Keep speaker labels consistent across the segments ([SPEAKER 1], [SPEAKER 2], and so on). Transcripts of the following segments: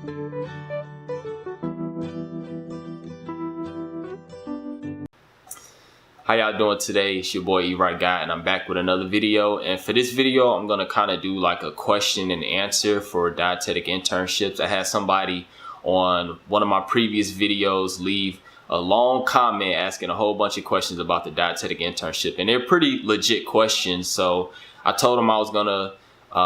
[SPEAKER 1] How y'all doing today? It's your boy E-Right Guy, and I'm back with another video. And for this video, I'm gonna kind of do like a question and answer for dietetic internships. I had somebody on one of my previous videos leave a long comment asking a whole bunch of questions about the dietetic internship, and they're pretty legit questions. So I told them I was gonna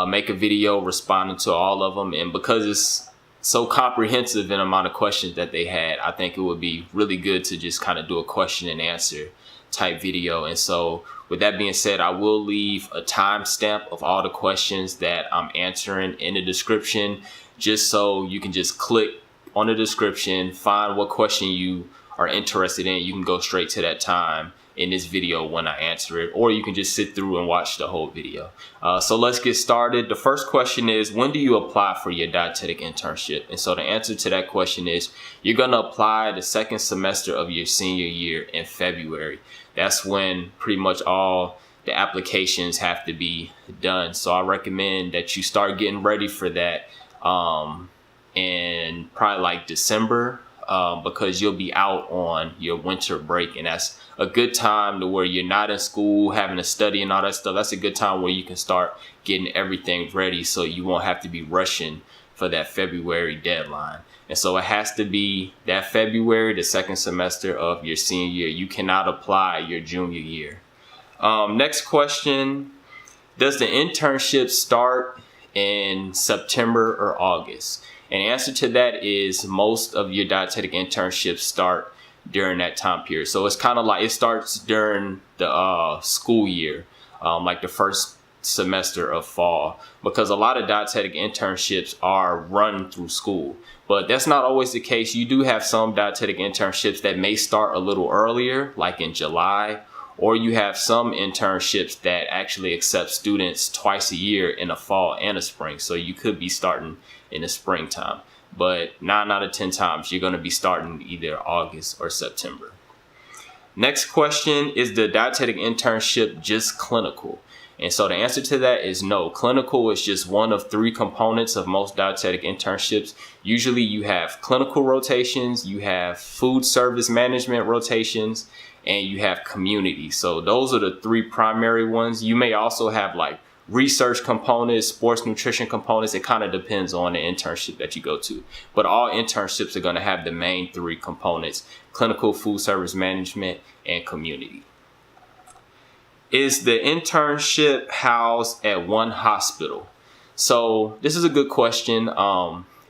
[SPEAKER 1] make a video responding to all of them, and because it's so comprehensive in amount of questions that they had, I think it would be really good to just kind of do a question and answer type video. And so with that being said, I will leave a timestamp of all the questions that I'm answering in the description, just so you can just click on the description, find what question you are interested in. You can go straight to that time in this video when I answer it, or you can just sit through and watch the whole video. So let's get started. The first question is, when do you apply for your dietetic internship? And so the answer to that question is, you're gonna apply the second semester of your senior year in February. That's when pretty much all the applications have to be done. So I recommend that you start getting ready for that in probably like December, because you'll be out on your winter break, and that's a good time to where you're not in school having to study and all that stuff. That's a good time where you can start getting everything ready, so you won't have to be rushing for that February deadline. And so it has to be that February, the second semester of your senior year. You cannot apply your junior year. Next question, does the internship start in September or August? And the answer to that is most of your dietetic internships start during that time period. So it's kind of like it starts during the school year, like the first semester of fall, because a lot of dietetic internships are run through school. But that's not always the case. You do have some dietetic internships that may start a little earlier, like in July, or you have some internships that actually accept students twice a year in the fall and the spring. So you could be starting in the springtime, but 9 out of 10 times you're going to be starting either August or September. Next question, is the dietetic internship just clinical? And so the answer to that is no. Clinical is just one of 3 components of most dietetic internships. Usually you have clinical rotations, you have food service management rotations, and you have community. So those are the 3 primary ones. You may also have like research components, sports nutrition components. It kind of depends on the internship that you go to. But all internships are going to have the main 3 components: clinical, food service management, and community. Is the internship housed at one hospital? So this is a good question.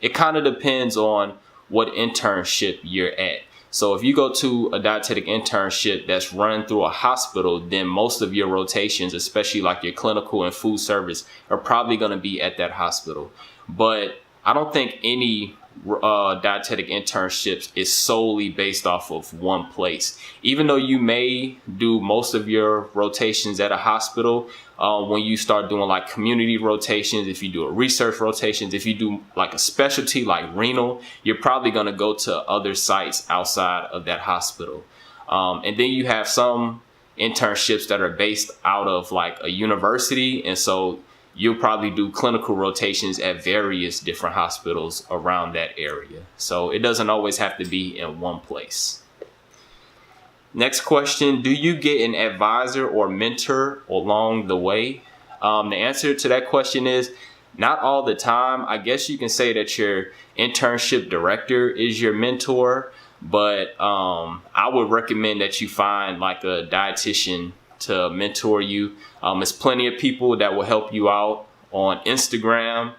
[SPEAKER 1] It kind of depends on what internship you're at. So if you go to a dietetic internship that's run through a hospital, then most of your rotations, especially like your clinical and food service, are probably going to be at that hospital. But I don't think any dietetic internships is solely based off of one place. Even though you may do most of your rotations at a hospital, when you start doing like community rotations, if you do a research rotations, if you do like a specialty like renal, you're probably going to go to other sites outside of that hospital. And then you have some internships that are based out of like a university, and so you'll probably do clinical rotations at various different hospitals around that area. So it doesn't always have to be in one place. Next question, do you get an advisor or mentor along the way? The answer to that question is not all the time. I guess you can say that your internship director is your mentor, but I would recommend that you find like a dietitian to mentor you. There's plenty of people that will help you out on Instagram.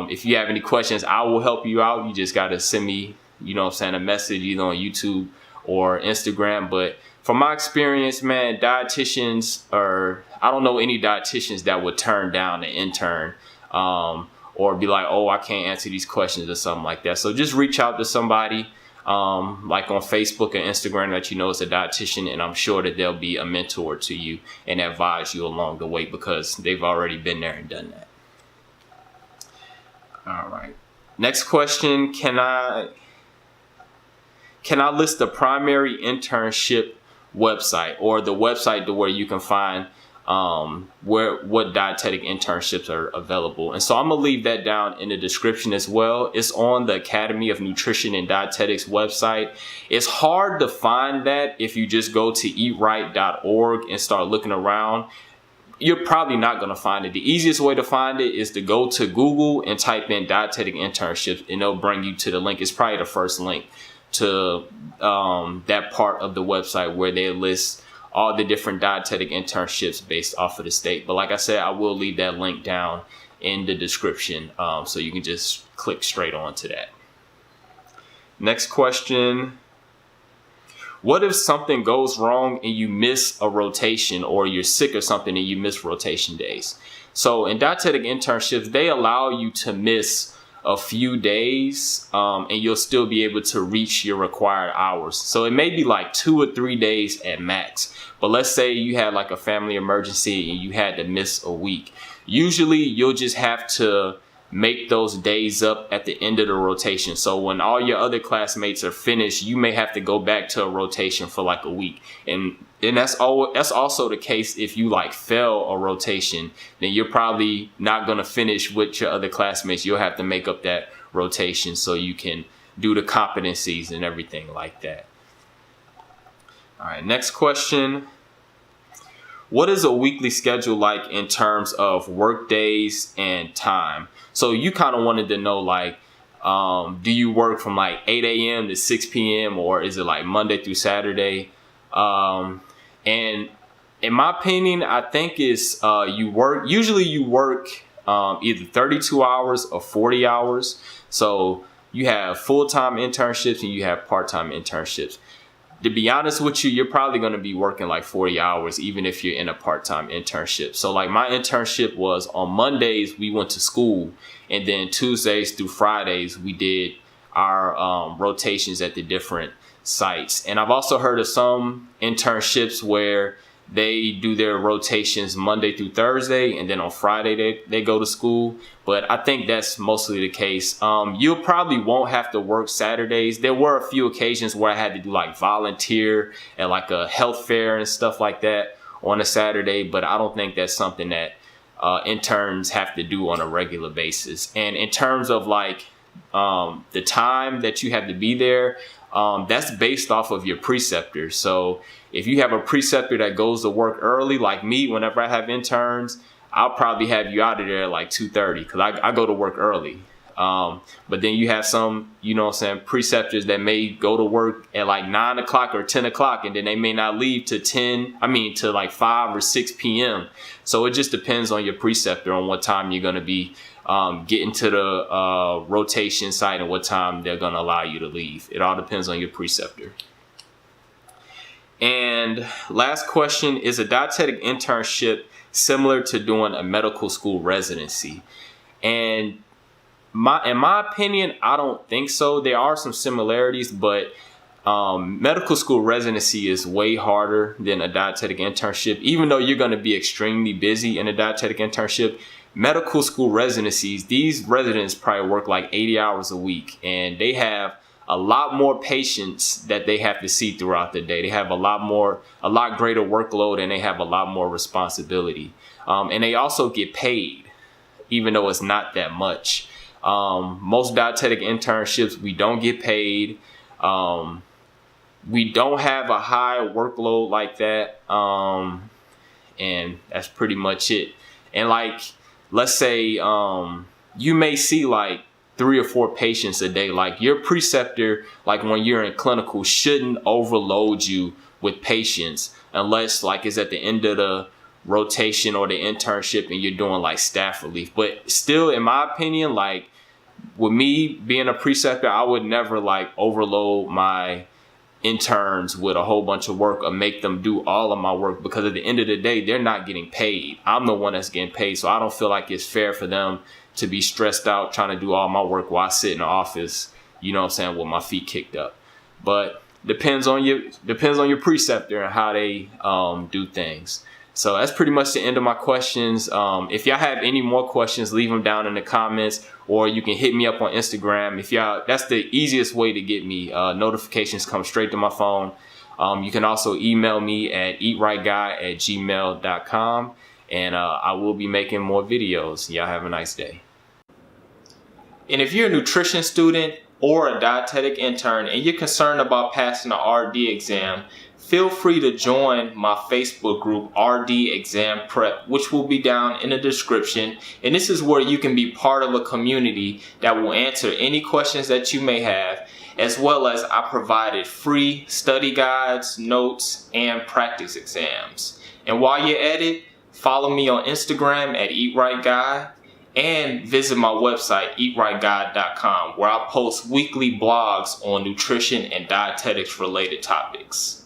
[SPEAKER 1] If you have any questions, I will help you out. You just got to send me, a message either on YouTube or Instagram. But from my experience, man, dietitians I don't know any dietitians that would turn down an intern or be like, oh, I can't answer these questions or something like that. So just reach out to somebody like on Facebook and Instagram that you know is a dietitian, and I'm sure that they'll be a mentor to you and advise you along the way because they've already been there and done that. All right. Next question, can I list the primary internship website or the website to where you can find what dietetic internships are available. And so I'm gonna leave that down in the description as well. It's on the Academy of Nutrition and Dietetics website. It's hard to find that if you just go to eatright.org and start looking around. You're probably not going to find it. The easiest way to find it is to go to Google and type in dietetic internships, and it'll bring you to the link. It's probably the first link to that part of the website where they list all the different dietetic internships based off of the state. But like I said, I will leave that link down in the description, so you can just click straight on to that. Next question. What if something goes wrong and you miss a rotation, or you're sick or something and you miss rotation days? So in dietetic internships, they allow you to miss a few days and you'll still be able to reach your required hours. So it may be like 2 or 3 days at max. But let's say you had like a family emergency and you had to miss a week. Usually you'll just have to make those days up at the end of the rotation. So when all your other classmates are finished, you may have to go back to a rotation for like a week. And that's also the case if you like fail a rotation, then you're probably not going to finish with your other classmates. You'll have to make up that rotation so you can do the competencies and everything like that. All right, next question. What is a weekly schedule like in terms of work days and time? So you kind of wanted to know, like, do you work from like 8 a.m. to 6 p.m. or is it like Monday through Saturday? And in my opinion, I think it's usually you work either 32 hours or 40 hours. So you have full-time internships and you have part-time internships. To be honest with you, you're probably going to be working like 40 hours, even if you're in a part-time internship. So like my internship was on Mondays, we went to school, and then Tuesdays through Fridays, we did our rotations at the different sites. And I've also heard of some internships where they do their rotations Monday through Thursday, and then on Friday they go to school. But I think that's mostly the case. You probably won't have to work Saturdays. There were a few occasions where I had to do like volunteer at like a health fair and stuff like that on a Saturday, but I don't think that's something that interns have to do on a regular basis. And in terms of like the time that you have to be there, that's based off of your preceptor. So if you have a preceptor that goes to work early, like me, whenever I have interns, I'll probably have you out of there at like 2:30 because I go to work early. But then you have some, preceptors that may go to work at like 9 o'clock or 10 o'clock, and then they may not leave to like 5 or 6 p.m. So it just depends on your preceptor on what time you're going to be getting to the rotation site and what time they're going to allow you to leave. It all depends on your preceptor. And last question, is a dietetic internship similar to doing a medical school residency? And in my opinion, I don't think so. There are some similarities, but medical school residency is way harder than a dietetic internship. Even though you're going to be extremely busy in a dietetic internship, medical school residencies, these residents probably work like 80 hours a week, and they have a lot more patients that they have to see throughout the day. They have a lot greater workload, and they have a lot more responsibility. And they also get paid, even though it's not that much. Most dietetic internships, we don't get paid. We don't have a high workload like that. And that's pretty much it. And like, let's say you may see like 3 or 4 patients a day. Like your preceptor, like when you're in clinical, shouldn't overload you with patients unless like it's at the end of the rotation or the internship and you're doing like staff relief. But still, in my opinion, like with me being a preceptor, I would never like overload my interns with a whole bunch of work or make them do all of my work, because at the end of the day, they're not getting paid. I'm the one that's getting paid. So I don't feel like it's fair for them to be stressed out trying to do all my work while I sit in the office, with my feet kicked up. But depends on your preceptor and how they do things. So that's pretty much the end of my questions. If y'all have any more questions, leave them down in the comments, or you can hit me up on Instagram. That's the easiest way to get me. Notifications come straight to my phone. You can also email me at eatrightguy@gmail.com, and I will be making more videos. Y'all have a nice day. And if you're a nutrition student or a dietetic intern and you're concerned about passing the RD exam, feel free to join my Facebook group, RD Exam Prep, which will be down in the description. And this is where you can be part of a community that will answer any questions that you may have, as well as I provided free study guides, notes, and practice exams. And while you're at it, follow me on Instagram at eatrightguy, and visit my website, eatrightguy.com, where I post weekly blogs on nutrition and dietetics related topics.